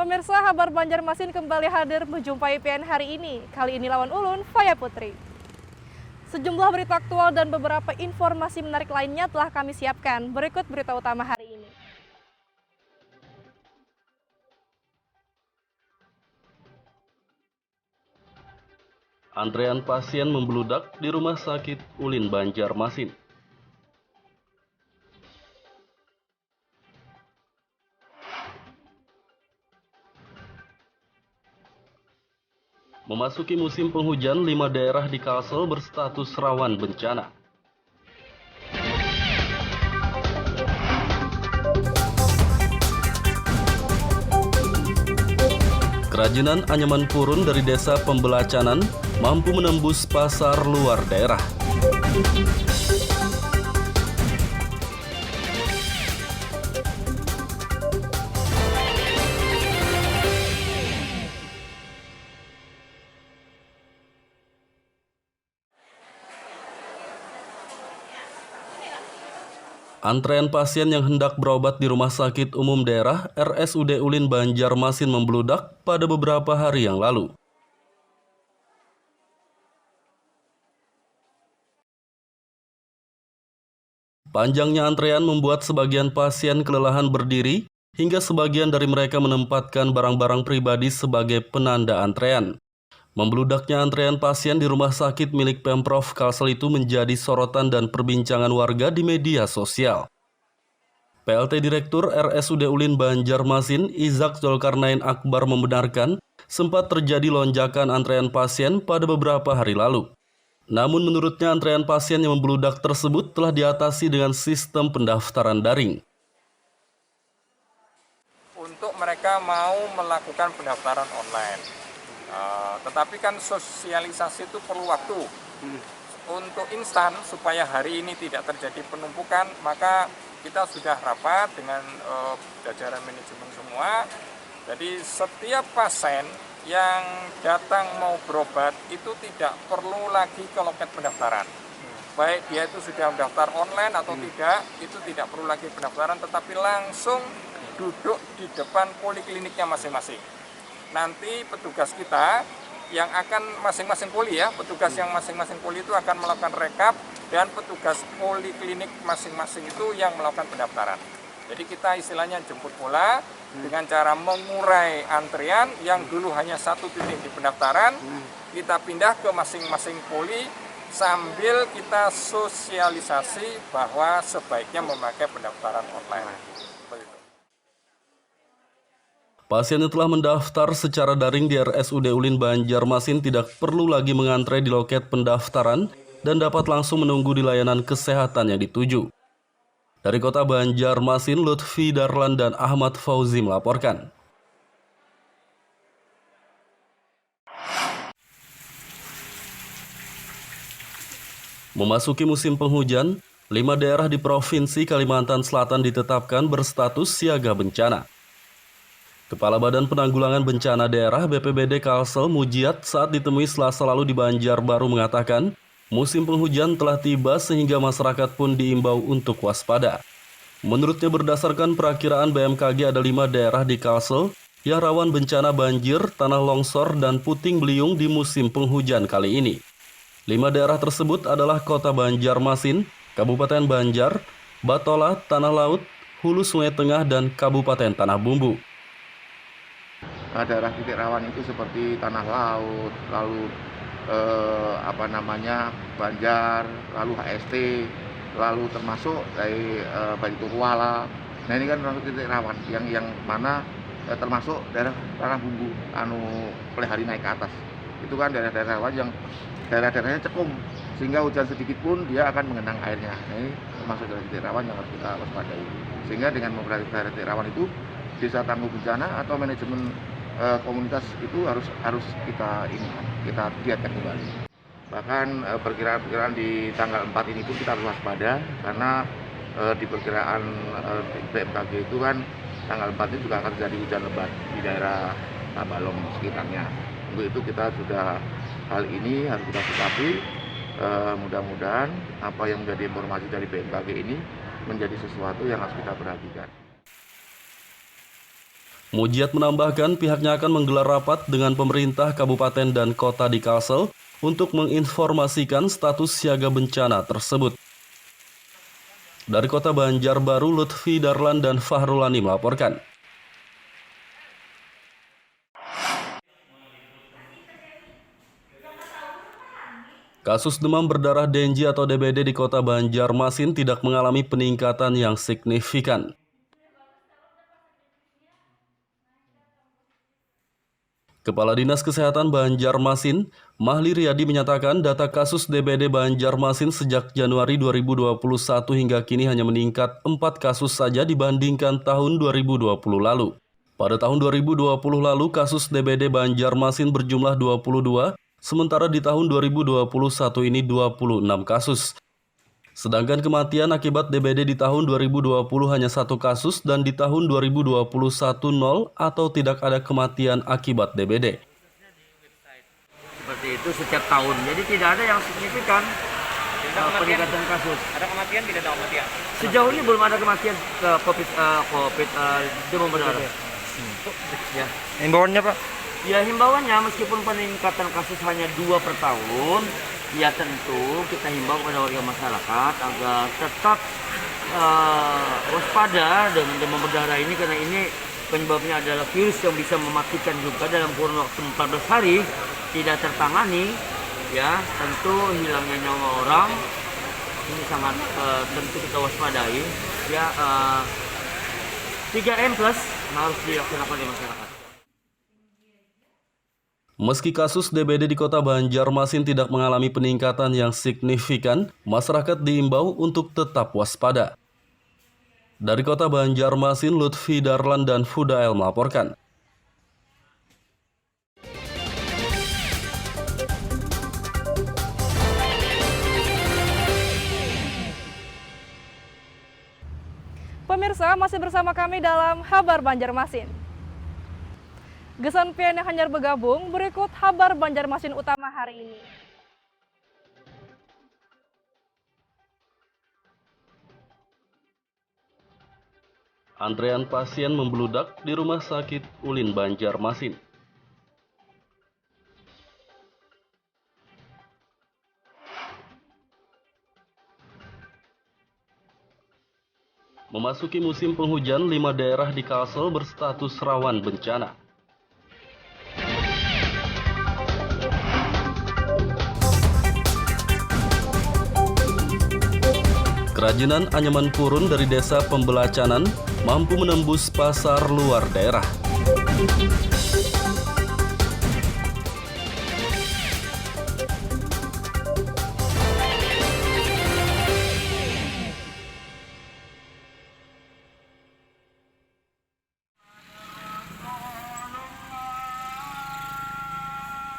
Pemirsa, Kabar Banjarmasin kembali hadir menjumpai PN hari ini. Kali ini lawan Ulun, Faya Putri. Sejumlah berita aktual dan beberapa informasi menarik lainnya telah kami siapkan. Berikut berita utama hari ini. Antrean pasien membludak di Rumah Sakit Ulin Banjarmasin. Memasuki musim penghujan, 5 daerah di Kalsel berstatus rawan bencana. Kerajinan anyaman purun dari Desa Pembelacanan mampu menembus pasar luar daerah. Antrean pasien yang hendak berobat di Rumah Sakit Umum Daerah RSUD Ulin Banjarmasin membludak pada beberapa hari yang lalu. Panjangnya antrean membuat sebagian pasien kelelahan berdiri, hingga sebagian dari mereka menempatkan barang-barang pribadi sebagai penanda antrean. Membludaknya antrean pasien di rumah sakit milik Pemprov Kalsel itu menjadi sorotan dan perbincangan warga di media sosial. PLT Direktur RSUD Ulin Banjarmasin, Izak Zulkarnain Akbar membenarkan sempat terjadi lonjakan antrean pasien pada beberapa hari lalu. Namun menurutnya antrean pasien yang membludak tersebut telah diatasi dengan sistem pendaftaran daring. Untuk mereka mau melakukan pendaftaran online. Tetapi kan sosialisasi itu perlu waktu. Untuk instan supaya hari ini tidak terjadi penumpukan, maka kita sudah rapat dengan jajaran manajemen semua. Jadi setiap pasien yang datang mau berobat itu tidak perlu lagi ke loket pendaftaran. Baik dia itu sudah mendaftar online atau tidak, itu tidak perlu lagi pendaftaran, tetapi langsung duduk di depan polikliniknya masing-masing. Nanti petugas kita yang akan masing-masing poli petugas yang masing-masing poli itu akan melakukan rekap dan petugas poliklinik masing-masing itu yang melakukan pendaftaran. Jadi kita istilahnya jemput bola dengan cara mengurai antrian yang dulu hanya satu titik di pendaftaran, kita pindah ke masing-masing poli sambil kita sosialisasi bahwa sebaiknya memakai pendaftaran online. Pasien yang telah mendaftar secara daring di RSUD Ulin Banjarmasin tidak perlu lagi mengantre di loket pendaftaran dan dapat langsung menunggu di layanan kesehatan yang dituju. Dari Kota Banjarmasin, Lutfi Darlan dan Ahmad Fauzi melaporkan. Memasuki musim penghujan, 5 daerah di Provinsi Kalimantan Selatan ditetapkan berstatus siaga bencana. Kepala Badan Penanggulangan Bencana Daerah BPBD Kalsel Mujiat saat ditemui Selasa lalu di Banjarbaru mengatakan, musim penghujan telah tiba sehingga masyarakat pun diimbau untuk waspada. Menurutnya berdasarkan perakiraan BMKG ada 5 daerah di Kalsel yang rawan bencana banjir, tanah longsor, dan puting beliung di musim penghujan kali ini. 5 daerah tersebut adalah Kota Banjarmasin, Kabupaten Banjar, Batola, Tanah Laut, Hulu Sungai Tengah, dan Kabupaten Tanah Bumbu. Daerah titik rawan itu seperti Tanah Laut, lalu Banjar, lalu HST, lalu termasuk dari Baiturwala. Nah ini kan termasuk titik rawan yang mana termasuk daerah Tanah Bumbu, Pelihari naik ke atas. Itu kan daerah-daerah rawan yang daerah-daerahnya cekung, sehingga hujan sedikit pun dia akan mengenang airnya. Nah, ini termasuk daerah titik rawan yang harus kita waspadai. Sehingga dengan memperhatikan daerah titik rawan itu, desa tangguh bencana atau manajemen komunitas itu harus kita giatkan kembali. Bahkan perkiraan di tanggal 4 ini pun kita harus waspada karena di perkiraan BMKG itu kan tanggal 4 ini juga akan terjadi hujan lebat di daerah Tabalong sekitarnya. Untuk itu kita sudah hal ini harus kita sikapi. Mudah-mudahan apa yang menjadi informasi dari BMKG ini menjadi sesuatu yang harus kita perhatikan. Mujiat menambahkan pihaknya akan menggelar rapat dengan pemerintah kabupaten dan kota di Kalsel untuk menginformasikan status siaga bencana tersebut. Dari kota Banjarbaru, Lutfi Darlan dan Fahrulani melaporkan. Kasus demam berdarah Dengue atau DBD di kota Banjarmasin tidak mengalami peningkatan yang signifikan. Kepala Dinas Kesehatan Banjarmasin, Mahli Riyadi menyatakan data kasus DBD Banjarmasin sejak Januari 2021 hingga kini hanya meningkat 4 kasus saja dibandingkan tahun 2020 lalu. Pada tahun 2020 lalu kasus DBD Banjarmasin berjumlah 22, sementara di tahun 2021 ini 26 kasus. Sedangkan kematian akibat DBD di tahun 2020 hanya 1 kasus dan di tahun 2021 nol atau tidak ada kematian akibat DBD. Seperti itu setiap tahun, jadi tidak ada yang signifikan peningkatan kasus. Ada kematian, tidak ada kematian. Sejauh ini belum ada kematian ke COVID demam berdarah. Ya. Himbauannya Pak? Ya himbauannya meskipun peningkatan kasus hanya 2 per tahun, ya tentu kita himbau kepada warga masyarakat agar tetap waspada dengan demam berdarah ini karena ini penyebabnya adalah virus yang bisa mematikan juga dalam kurun waktu 14 hari tidak tertangani, ya tentu hilangnya nyawa orang ini sangat tentu kita waspadai. Ya 3M plus harus dilaksanakan di masyarakat. Meski kasus DBD di kota Banjarmasin tidak mengalami peningkatan yang signifikan, masyarakat diimbau untuk tetap waspada. Dari kota Banjarmasin, Lutfi Darlan dan Fudael melaporkan. Pemirsa, masih bersama kami dalam Kabar Banjarmasin. Gesan PN yang hanyar bergabung, berikut kabar Banjarmasin utama hari ini. Antrean pasien membludak di Rumah Sakit Ulin Banjarmasin. Memasuki musim penghujan, 5 daerah di Kalsel berstatus rawan bencana. Kerajinan anyaman purun dari desa Pembelacanan mampu menembus pasar luar daerah.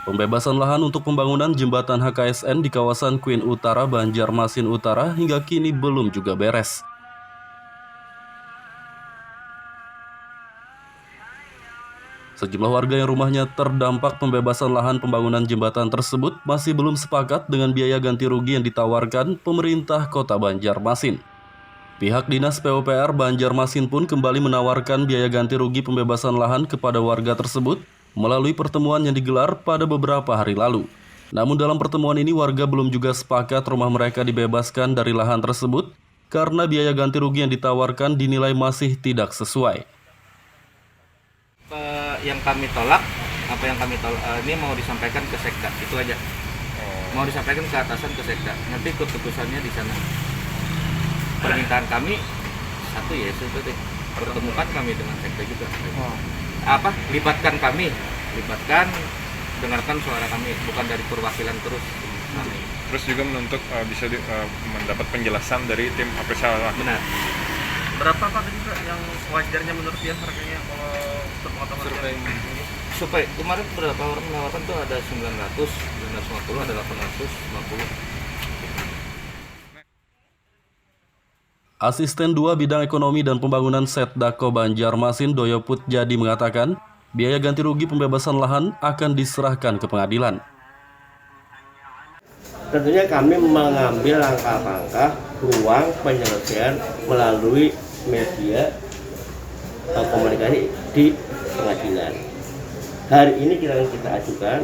Pembebasan lahan untuk pembangunan jembatan HKSN di kawasan Queen Utara, Banjarmasin Utara hingga kini belum juga beres. Sejumlah warga yang rumahnya terdampak pembebasan lahan pembangunan jembatan tersebut masih belum sepakat dengan biaya ganti rugi yang ditawarkan pemerintah kota Banjarmasin. Pihak Dinas PUPR Banjarmasin pun kembali menawarkan biaya ganti rugi pembebasan lahan kepada warga tersebut melalui pertemuan yang digelar pada beberapa hari lalu. Namun dalam pertemuan ini warga belum juga sepakat rumah mereka dibebaskan dari lahan tersebut karena biaya ganti rugi yang ditawarkan dinilai masih tidak sesuai. Yang kami tolak, apa yang kami tolak, ini mau disampaikan ke Sekda, itu aja. Mau disampaikan ke atasan ke Sekda, nanti keputusannya di sana. Permintaan kami satu ya, seperti pertemukan kami dengan Sekda juga. Libatkan kami, dengarkan suara kami, bukan dari perwakilan terus. Terus juga menuntut bisa mendapat penjelasan dari tim APSA. Benar. Berapa Pak tadi Pak yang wajarnya menurut dia harganya kalau untuk motor Supaya kemarin berapa orang menawarkan tuh ada 900, 950, ada 850. Asisten 2 Bidang Ekonomi dan Pembangunan Setdako Banjarmasin Doyoput Jadi mengatakan, biaya ganti rugi pembebasan lahan akan diserahkan ke pengadilan. Tentunya kami mengambil langkah-langkah ruang penyelesaian melalui media komunikasi di pengadilan. Hari ini kita ajukan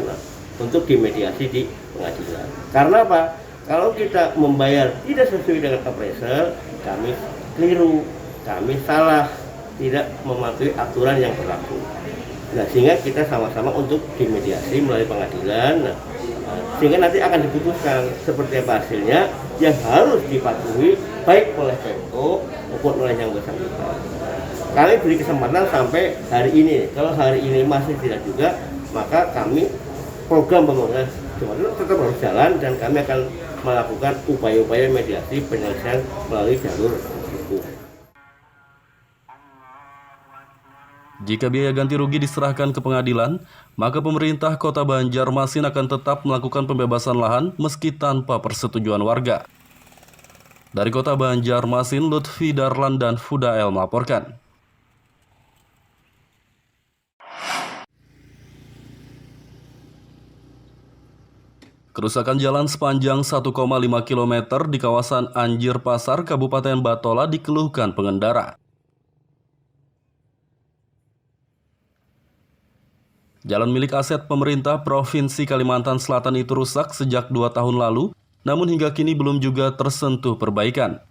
untuk dimediasi di pengadilan. Karena apa? Kalau kita membayar tidak sesuai dengan appraisal, kami keliru, kami salah, tidak mematuhi aturan yang berlaku. Nah, sehingga kita sama-sama untuk dimediasi melalui pengadilan. Nah, sehingga nanti akan diputuskan seperti apa hasilnya yang harus dipatuhi baik oleh Pemko maupun oleh yang bersangkutan. Kami beri kesempatan sampai hari ini. Kalau hari ini masih tidak juga, maka kami program pembangunan jembatan tetap harus jalan dan kami akan melakukan upaya-upaya mediasi penyelesaian melalui jalur hukum. Jika biaya ganti rugi diserahkan ke pengadilan, maka pemerintah Kota Banjarmasin akan tetap melakukan pembebasan lahan meski tanpa persetujuan warga. Dari Kota Banjarmasin, Lutfi Darlan dan Fudael melaporkan. Kerusakan jalan sepanjang 1,5 km di kawasan Anjir Pasar, Kabupaten Batola dikeluhkan pengendara. Jalan milik aset pemerintah Provinsi Kalimantan Selatan itu rusak sejak 2 tahun lalu, namun hingga kini belum juga tersentuh perbaikan.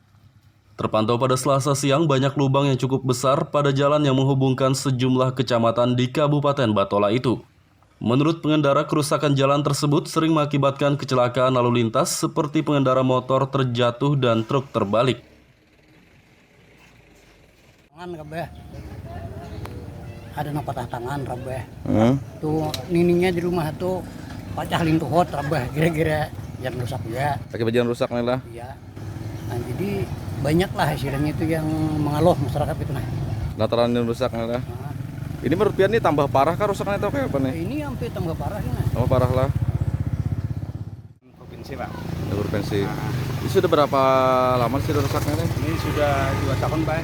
Terpantau pada Selasa siang banyak lubang yang cukup besar pada jalan yang menghubungkan sejumlah kecamatan di Kabupaten Batola itu. Menurut pengendara, kerusakan jalan tersebut sering mengakibatkan kecelakaan lalu lintas seperti pengendara motor terjatuh dan truk terbalik. Ada no patah tangan rabeh. Tuh nininya di rumah tuh pecah lintuhot rabeh, kira-kira yang rusak juga. Akibat jalan rusak nih lah. Iya. Nah, jadi banyak lah hasilnya itu yang mengeluh masyarakat itu nah. Lantaran yang rusak nih lah. Ini menurut Pian nih tambah parah kah rusaknya atau kayak apa nih? Ini sampai tambah parah ini. Tambah parah lah. Provinsi Pak. Provinsi. Ini sudah berapa lama sih rusaknya nih? Ini sudah 2 tahun Pak.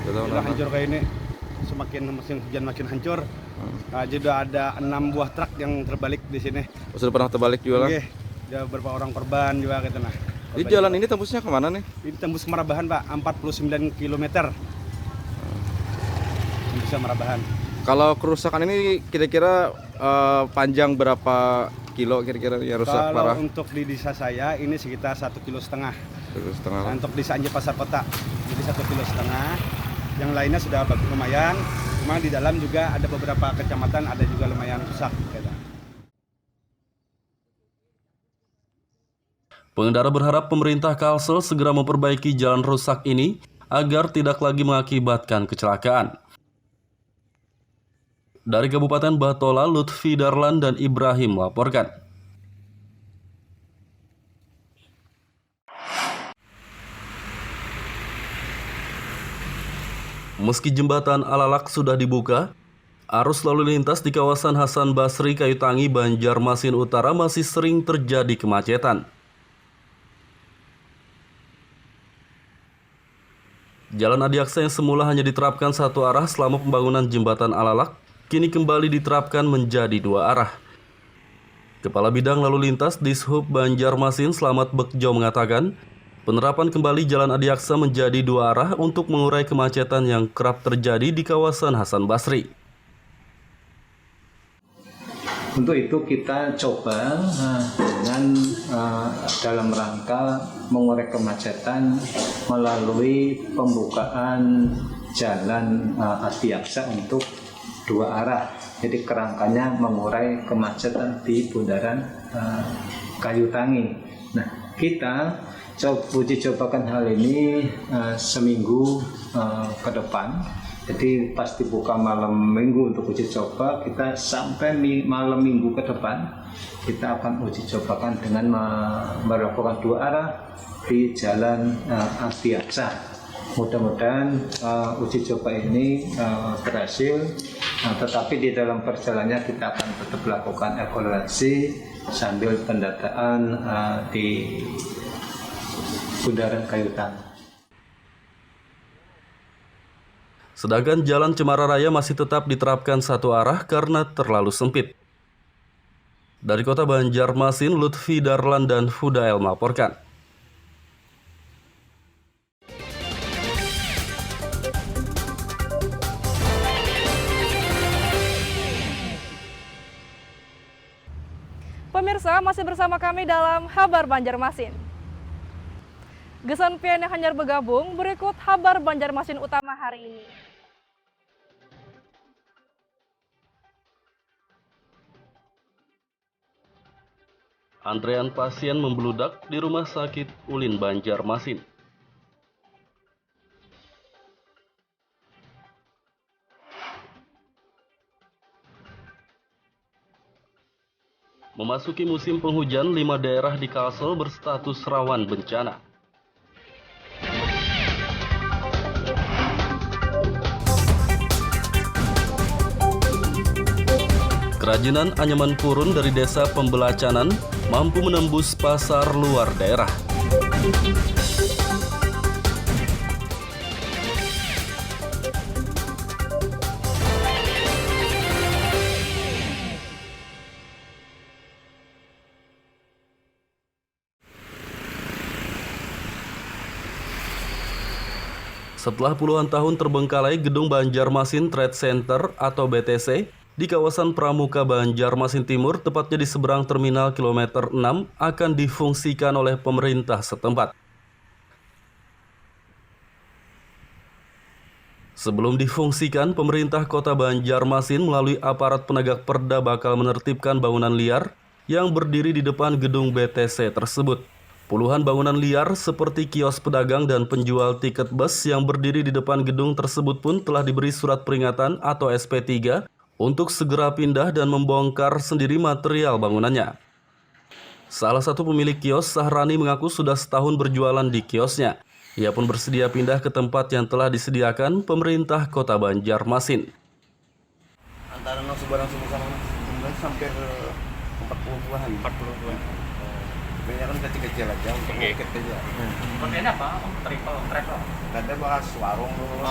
2 tahun Sudah hancur kayak ini. Semakin musim hujan makin hancur. Nah, sudah ada 6 buah truk yang terbalik di sini. Sudah pernah terbalik juga lah? Oke, ada beberapa orang korban juga gitu nah. Ini jalan ini tembusnya kemana nih? Ini tembus Marabahan Pak, 49 km. Bisa Marabahan. Kalau kerusakan ini kira-kira panjang berapa kilo kira-kira yang rusak parah? Kalau untuk di desa saya ini sekitar 1,5 kilo. 1,5 kilo. Nah, untuk desa Anjir Pasar Kota, jadi 1,5 kilo. Yang lainnya sudah lumayan, cuma di dalam juga ada beberapa kecamatan ada juga lumayan rusak. Gitu. Pengendara berharap pemerintah Kalsel segera memperbaiki jalan rusak ini agar tidak lagi mengakibatkan kecelakaan. Dari Kabupaten Batola, Lutfi Darlan dan Ibrahim melaporkan. Meski jembatan Alalak sudah dibuka, arus lalu lintas di kawasan Hasan Basri, Kayu Tangi, Banjarmasin Utara masih sering terjadi kemacetan. Jalan adiaksa yang semula hanya diterapkan satu arah selama pembangunan jembatan Alalak, kini kembali diterapkan menjadi 2 arah. Kepala Bidang Lalu Lintas Dishub Banjarmasin Slamet Bekjo mengatakan, penerapan kembali jalan adiaksa menjadi 2 arah untuk mengurai kemacetan yang kerap terjadi di kawasan Hasan Basri. Untuk itu kita coba dengan dalam rangka mengurai kemacetan melalui pembukaan jalan adiaksa untuk 2 arah. Jadi kerangkanya mengurai kemacetan di bundaran Kayu Tangi. Nah, kita uji cobakan hal ini seminggu ke depan. Jadi pas dibuka malam minggu untuk uji coba, kita sampai malam minggu ke depan kita akan uji cobakan dengan melakukan 2 arah di jalan adiaksa. Mudah-mudahan uji coba ini berhasil, tetapi di dalam perjalanannya kita akan tetap melakukan evaluasi sambil pendataan di bundaran Kayu Tangi. Sedangkan jalan Cemara Raya masih tetap diterapkan 1 arah karena terlalu sempit. Dari Kota Banjarmasin, Lutfi Darlan dan Fudael melaporkan. Pemirsa, masih bersama kami dalam Kabar Banjarmasin. Gesan pian yang hanyar bergabung, berikut Kabar Banjarmasin utama hari ini. Antrean pasien membludak di Rumah Sakit Ulin Banjarmasin. Memasuki musim penghujan, 5 daerah di Kalsel berstatus rawan bencana. Kerajinan anyaman purun dari Desa Pembelacanan mampu menembus pasar luar daerah. Setelah puluhan tahun terbengkalai, Gedung Banjarmasin Trade Center atau BTC di kawasan Pramuka Banjarmasin Timur, tepatnya di seberang Terminal Kilometer 6, akan difungsikan oleh pemerintah setempat. Sebelum difungsikan, pemerintah Kota Banjarmasin melalui aparat penegak perda bakal menertibkan bangunan liar yang berdiri di depan gedung BTC tersebut. Puluhan bangunan liar seperti kios pedagang dan penjual tiket bus yang berdiri di depan gedung tersebut pun telah diberi surat peringatan atau SP3 untuk segera pindah dan membongkar sendiri material bangunannya. Salah satu pemilik kios, Sahrani, mengaku sudah setahun berjualan di kiosnya. Ia pun bersedia pindah ke tempat yang telah disediakan pemerintah Kota Banjarmasin. Antara sebarang sama sampai 40-an. 40-an. Ini kan kecil-kecil aja untuk market aja. Kontennya apa? Triple. Katanya bahas warung dulu.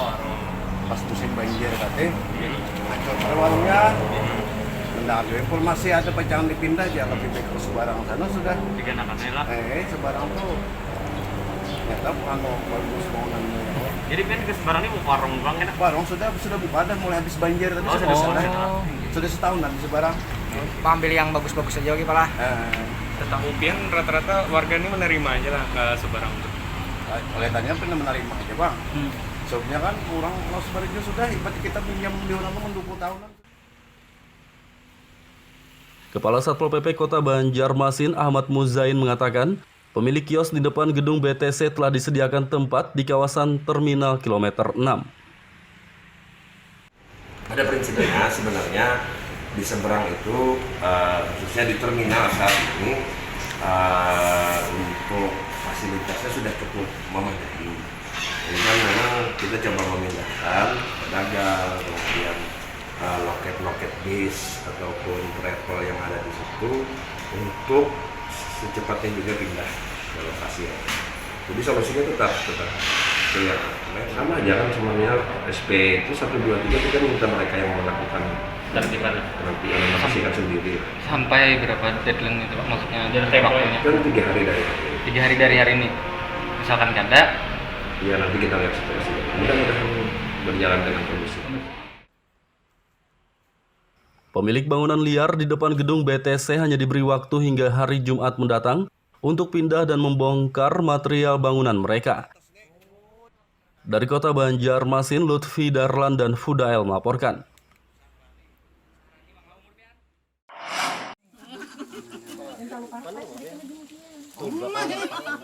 Pas musim banjir katanya. Hancur warungnya. Nah, informasi ada jangan dipindah aja, lebih baik ke Sebarang sana sudah. Sebarang tuh ternyata bagus bangunannya. Jadi pengen ke Sebarang ini warung doang enak? Warung sudah buka dah mulai habis banjir tadi. Sudah setahun di Sebarang. Ambil yang bagus-bagus aja lagi Pak lah. Tentang Upian rata-rata warga ini menerima aja lah ke Sebarang. Kelihatannya pernah menerima aja Bang. Soalnya kan orang kalau Sebarang sudah, berarti kita pinjam di orang 20 tahunan. Kepala Satpol PP Kota Banjarmasin Ahmad Muzain mengatakan, pemilik kios di depan gedung BTC telah disediakan tempat di kawasan Terminal Kilometer 6. Pada prinsipnya sebenarnya di seberang itu khususnya di terminal saat ini untuk fasilitasnya sudah cukup memadai. Jadi kan memang kita coba memindahkan pedagang, kemudian loket-loket bis ataupun travel yang ada di situ untuk secepatnya juga pindah ke lokasi. Jadi solusinya tetap sama aja kan semuanya. SP itu 123 kita minta mereka yang melakukan nanti yang memastikan sendiri. Sampai berapa deadline itu Pak? Maksudnya waktunya? Kan 3 hari dari 3 hari dari hari ini. Misalkan ganda. Ya nanti kita lihat situasi. Mudah-mudahan berjalan dengan kondusif. Pemilik bangunan liar di depan gedung BTC hanya diberi waktu hingga hari Jumat mendatang untuk pindah dan membongkar material bangunan mereka. Dari Kota Banjarmasin, Lutfi Darlan dan Fudael melaporkan.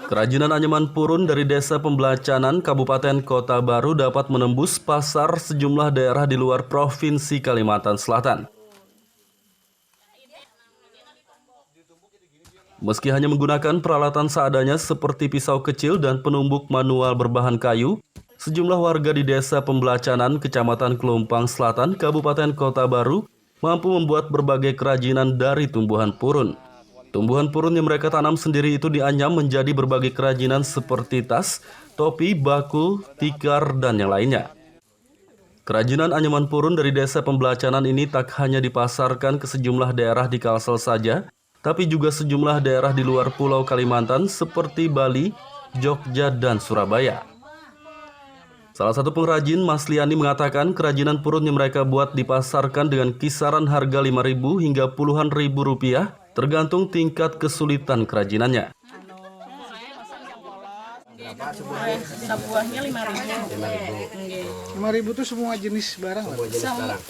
Kerajinan anyaman purun dari Desa Pembelacanan, Kabupaten Kota Baru dapat menembus pasar sejumlah daerah di luar Provinsi Kalimantan Selatan. Meski hanya menggunakan peralatan seadanya seperti pisau kecil dan penumbuk manual berbahan kayu, sejumlah warga di Desa Pembelacanan, Kecamatan Kelumpang Selatan, Kabupaten Kota Baru, mampu membuat berbagai kerajinan dari tumbuhan purun. Tumbuhan purun yang mereka tanam sendiri itu dianyam menjadi berbagai kerajinan seperti tas, topi, bakul, tikar, dan yang lainnya. Kerajinan anyaman purun dari Desa Pembelacanan ini tak hanya dipasarkan ke sejumlah daerah di Kalsel saja, tapi juga sejumlah daerah di luar Pulau Kalimantan seperti Bali, Jogja, dan Surabaya. Salah satu pengrajin, Mas Liani, mengatakan kerajinan purun yang mereka buat dipasarkan dengan kisaran harga 5.000 hingga puluhan ribu rupiah tergantung tingkat kesulitan kerajinannya. Sebuahnya 5.000. 5.000 tuh semua jenis barang?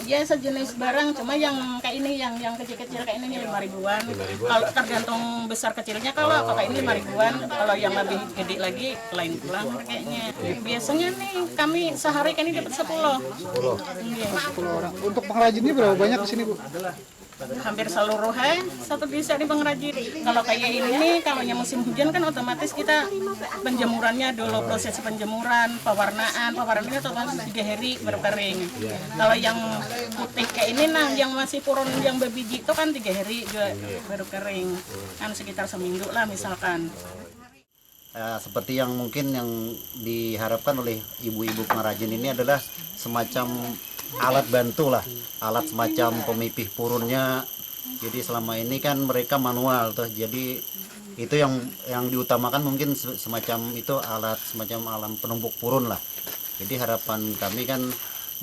Ya sejenis barang, cuma yang kayak ini yang kecil-kecil kayak ini 5.000-an. Kalau tergantung besar kecilnya, kalau kayak ini 5.000-an, kalau yang lebih gede lagi lain pula kayaknya. Biasanya nih kami sehari kan ini dapat 10. 10 orang. Untuk pengrajinnya berapa banyak di sini, Bu? Hampir seluruhnya satu desa di pengrajin. Kalau kayak ini nih, kalau yang musim hujan kan otomatis kita penjemurannya dulu, proses penjemuran, pewarnaan itu otomatis 3 hari baru kering. Kalau yang putih kayak ini nah, yang masih purun yang berbiji itu kan 3 hari juga baru kering. Kan sekitar seminggu lah misalkan. Seperti yang mungkin yang diharapkan oleh ibu-ibu pengrajin ini adalah semacam alat bantu lah, alat semacam pemipih purunnya. Jadi selama ini kan mereka manual tuh, jadi itu yang diutamakan mungkin semacam itu alat semacam alat penumpuk purun lah. Jadi harapan kami kan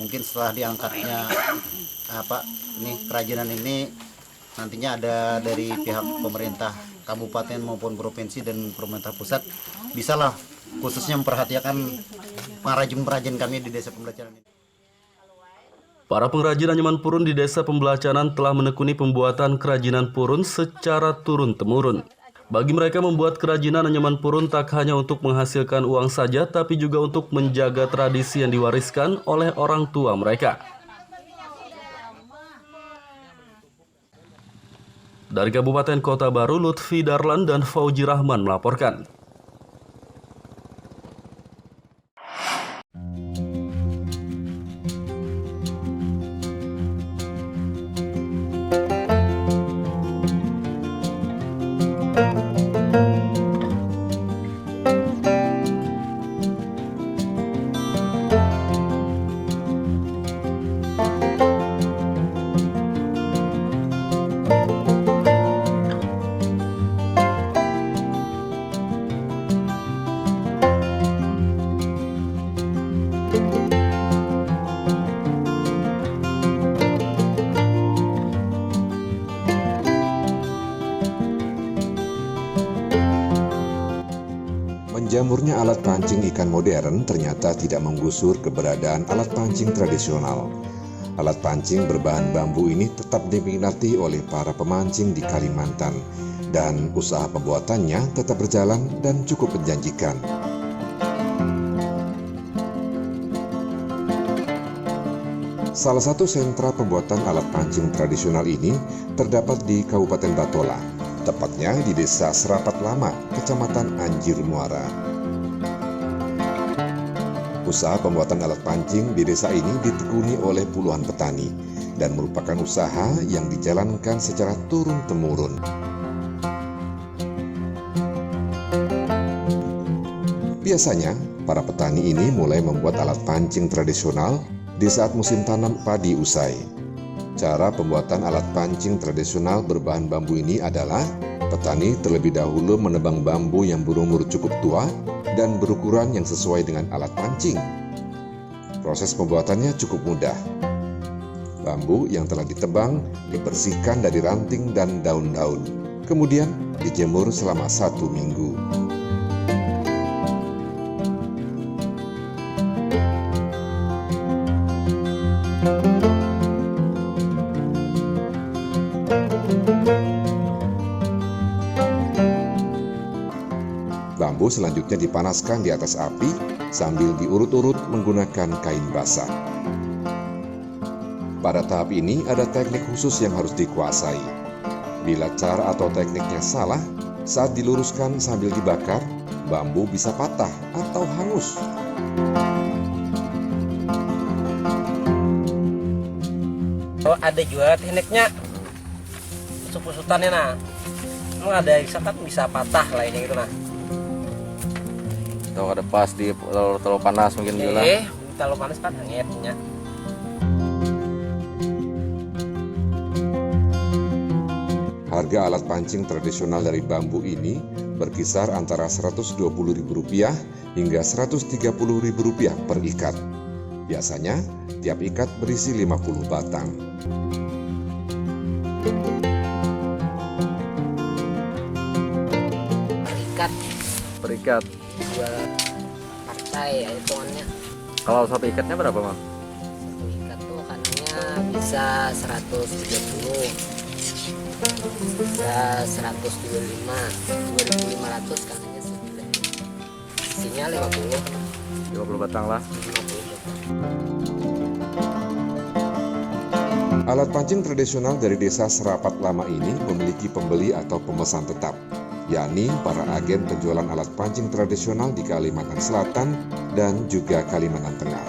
mungkin setelah diangkatnya kerajinan ini nantinya ada dari pihak pemerintah kabupaten maupun provinsi dan pemerintah pusat bisalah khususnya memperhatikan pengrajin-pengrajin kami di Desa Pembelajaran ini. Para pengrajin anyaman purun di Desa Pembelajaran telah menekuni pembuatan kerajinan purun secara turun-temurun. Bagi mereka membuat kerajinan anyaman purun tak hanya untuk menghasilkan uang saja, tapi juga untuk menjaga tradisi yang diwariskan oleh orang tua mereka. Dari Kabupaten Kota Baru, Lutfi Darlan dan Fauji Rahman melaporkan. Menjamurnya alat pancing ikan modern ternyata tidak menggusur keberadaan alat pancing tradisional. Alat pancing berbahan bambu ini tetap diminati oleh para pemancing di Kalimantan, dan usaha pembuatannya tetap berjalan dan cukup menjanjikan. Salah satu sentra pembuatan alat pancing tradisional ini terdapat di Kabupaten Batola, tepatnya di Desa Serapat Lama, Kecamatan Anjir Muara. Usaha pembuatan alat pancing di desa ini ditekuni oleh puluhan petani dan merupakan usaha yang dijalankan secara turun-temurun. Biasanya, para petani ini mulai membuat alat pancing tradisional di saat musim tanam padi usai. Cara pembuatan alat pancing tradisional berbahan bambu ini adalah petani terlebih dahulu menebang bambu yang berumur cukup tua dan berukuran yang sesuai dengan alat pancing. Proses pembuatannya cukup mudah. Bambu yang telah ditebang dibersihkan dari ranting dan daun-daun, kemudian dijemur selama 1 minggu. Bambu selanjutnya dipanaskan di atas api sambil diurut-urut menggunakan kain basah. Pada tahap ini ada teknik khusus yang harus dikuasai. Bila cara atau tekniknya salah, saat diluruskan sambil dibakar, bambu bisa patah atau hangus. Oh, ada juga tekniknya usut-usutannya nah. Emang ada kan bisa patah lah ini gitu nah. Tuh ada pas di terlalu panas mungkin juga. Terlalu panas kan hangatnya. Harga alat pancing tradisional dari bambu ini berkisar antara Rp120.000 hingga Rp130.000 per ikat. Biasanya, tiap ikat berisi 50 batang. Per ikat. Jual partai ya hitungannya. Kalau satu ikatnya berapa, Bang? Satu ikat tuh kanannya bisa 130, bisa 125, 2.500 kanannya segini. Isinya 50 batang lah. 50. Alat pancing tradisional dari desa Serapat Lama ini memiliki pembeli atau pemesan tetap, yakni para agen penjualan alat pancing tradisional di Kalimantan Selatan dan juga Kalimantan Tengah.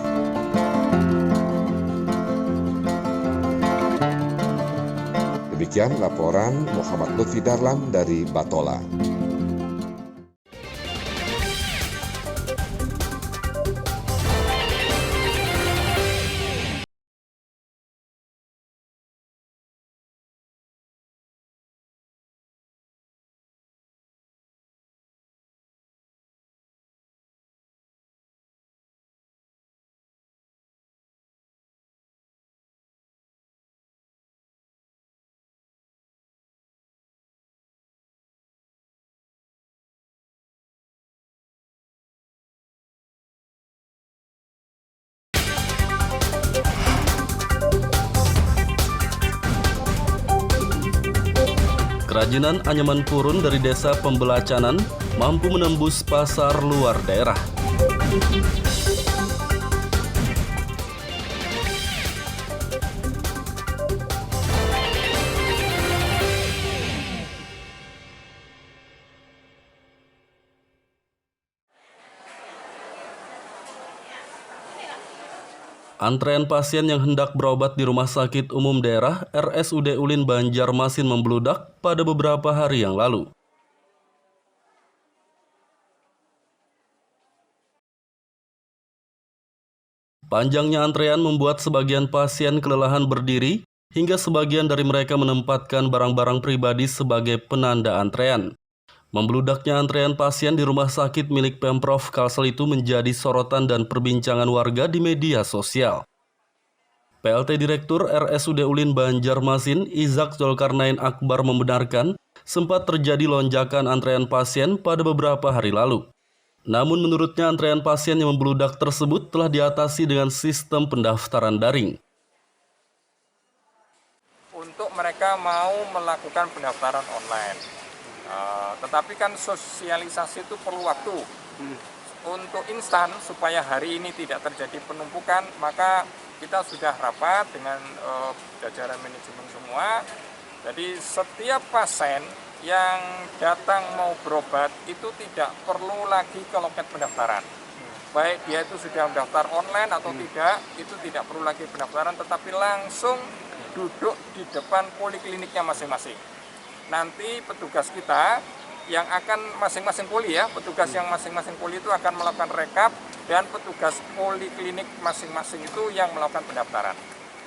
Demikian laporan Muhammad Lutfi Darlan dari Batola. Kerajinan anyaman purun dari desa Pembelacanan mampu menembus pasar luar daerah. Antrean pasien yang hendak berobat di Rumah Sakit Umum Daerah RSUD Ulin Banjarmasin membludak pada beberapa hari yang lalu. Panjangnya antrean membuat sebagian pasien kelelahan berdiri, hingga sebagian dari mereka menempatkan barang-barang pribadi sebagai penanda antrean. Membludaknya antrean pasien di rumah sakit milik Pemprov Kalsel itu menjadi sorotan dan perbincangan warga di media sosial. PLT Direktur RSUD Ulin Banjarmasin, Izak Zulkarnain Akbar membenarkan sempat terjadi lonjakan antrean pasien pada beberapa hari lalu. Namun menurutnya antrean pasien yang membludak tersebut telah diatasi dengan sistem pendaftaran daring. Untuk mereka mau melakukan pendaftaran online. Tetapi kan sosialisasi itu perlu waktu. Untuk instan supaya hari ini tidak terjadi penumpukan, maka kita sudah rapat dengan jajaran manajemen semua. Jadi setiap pasien yang datang mau berobat itu tidak perlu lagi ke loket pendaftaran. Baik dia itu sudah mendaftar online atau tidak, itu tidak perlu lagi pendaftaran, tetapi langsung duduk di depan polikliniknya masing-masing. Nanti petugas kita yang akan masing-masing poli ya, petugas yang masing-masing poli itu akan melakukan rekap dan petugas poliklinik masing-masing itu yang melakukan pendaftaran.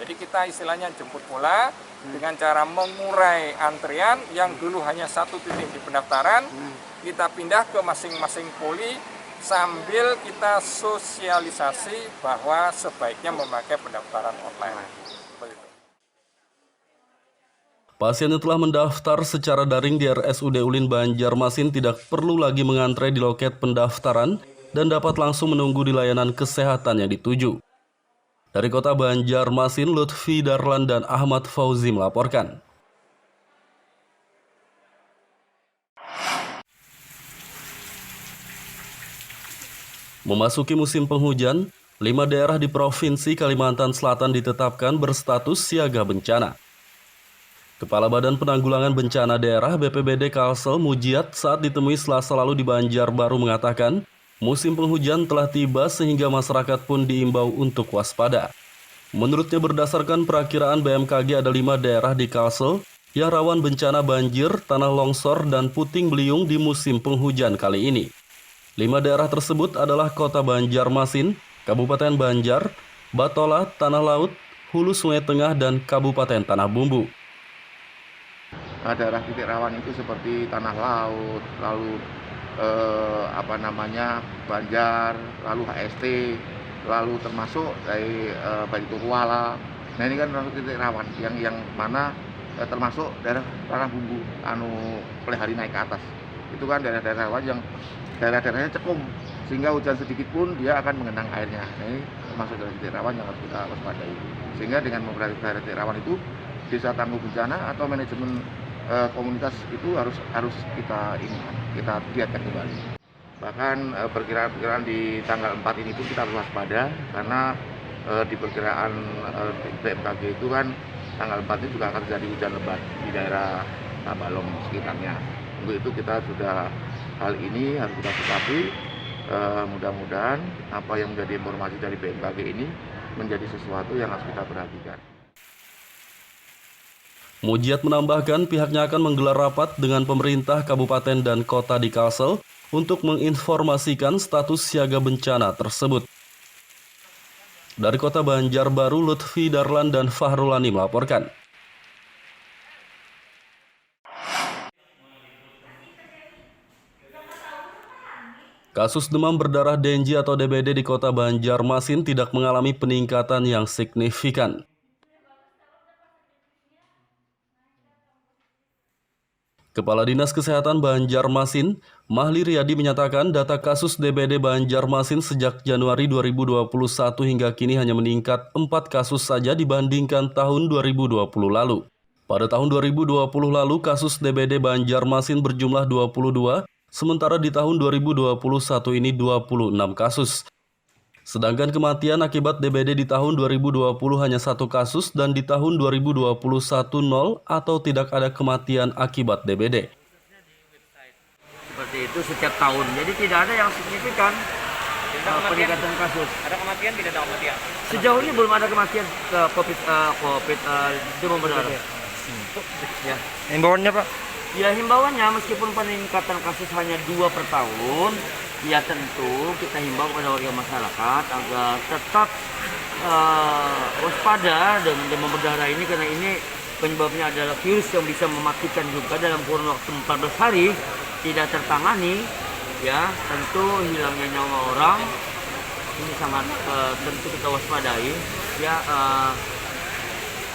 Jadi kita istilahnya jemput bola dengan cara mengurai antrian yang dulu hanya satu titik di pendaftaran, kita pindah ke masing-masing poli sambil kita sosialisasi bahwa sebaiknya memakai pendaftaran online. Pasien yang telah mendaftar secara daring di RSUD Ulin Banjarmasin tidak perlu lagi mengantre di loket pendaftaran dan dapat langsung menunggu di layanan kesehatan yang dituju. Dari Kota Banjarmasin, Lutfi Darlan dan Ahmad Fauzi melaporkan. Memasuki musim penghujan, 5 daerah di Provinsi Kalimantan Selatan ditetapkan berstatus siaga bencana. Kepala Badan Penanggulangan Bencana Daerah BPBD Kalsel Mujiat saat ditemui Selasa lalu di Banjarbaru mengatakan, musim penghujan telah tiba sehingga masyarakat pun diimbau untuk waspada. Menurutnya berdasarkan perakiraan BMKG ada 5 daerah di Kalsel yang rawan bencana banjir, tanah longsor, dan puting beliung di musim penghujan kali ini. 5 daerah tersebut adalah Kota Banjarmasin, Kabupaten Banjar, Batola, Tanah Laut, Hulu Sungai Tengah, dan Kabupaten Tanah Bumbu. Daerah titik rawan itu seperti Tanah Laut, lalu Banjar, lalu HST, lalu termasuk dari Bali Turwala. Nah ini kan titik rawan yang mana termasuk daerah Tanah Bumbu, Pelihari naik ke atas. itu kan daerah-daerah rawan yang daerah-daerahnya cekung, sehingga hujan sedikit pun dia akan mengenang airnya. Nah, ini termasuk dari titik rawan yang harus kita waspadai. Sehingga dengan memperhatikan daerah titik rawan itu, desa tangguh bencana atau manajemen komunitas itu harus kita giatkan kembali. Bahkan perkiraan di tanggal 4 ini pun kita harus waspada, karena di perkiraan BMKG itu kan tanggal 4 ini juga akan terjadi hujan lebat di daerah Tabalong sekitarnya. Untuk itu kita sudah hal ini harus kita sikapi. Mudah-mudahan apa yang menjadi informasi dari BMKG ini menjadi sesuatu yang harus kita perhatikan. Mujiat menambahkan pihaknya akan menggelar rapat dengan pemerintah kabupaten dan kota di Kalsel untuk menginformasikan status siaga bencana tersebut. Dari kota Banjarbaru, Lutfi Darlan dan Fahrulani melaporkan. Kasus demam berdarah Dengue atau DBD di kota Banjarmasin tidak mengalami peningkatan yang signifikan. Kepala Dinas Kesehatan Banjarmasin, Mahli Riyadi menyatakan data kasus DBD Banjarmasin sejak Januari 2021 hingga kini hanya meningkat 4 kasus saja dibandingkan tahun 2020 lalu. Pada tahun 2020 lalu kasus DBD Banjarmasin berjumlah 22, sementara di tahun 2021 ini 26 kasus. Sedangkan kematian akibat DBD di tahun 2020 hanya 1 kasus dan di tahun 2021 0 atau tidak ada kematian akibat DBD. Seperti itu setiap tahun, jadi tidak ada yang signifikan peningkatan kasus. Ada kematian, tidak ada kematian? Sejauh ini belum ada kematian COVID demam berdarah. Ya. Himbauannya Pak? Ya himbauannya meskipun peningkatan kasus hanya 2 per tahun, ya tentu kita himbau kepada warga masyarakat agar tetap waspada dengan demam berdarah ini, karena ini penyebabnya adalah virus yang bisa mematikan juga dalam kurun waktu 14 hari tidak tertangani, ya tentu hilangnya nyawa orang ini sangat tentu kita waspadai, ya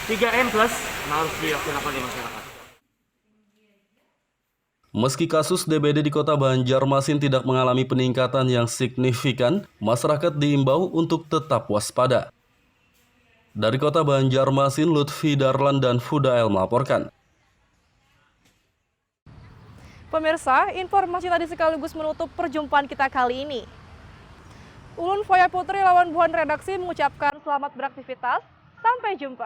3M plus harus dilaksanakan di masyarakat. Meski kasus DBD di kota Banjarmasin tidak mengalami peningkatan yang signifikan, masyarakat diimbau untuk tetap waspada. Dari kota Banjarmasin, Lutfi Darlan dan Fudael melaporkan. Pemirsa, informasi tadi sekaligus menutup perjumpaan kita kali ini. Ulun Foya Putri lawan Buhan Redaksi mengucapkan selamat beraktivitas. Sampai jumpa.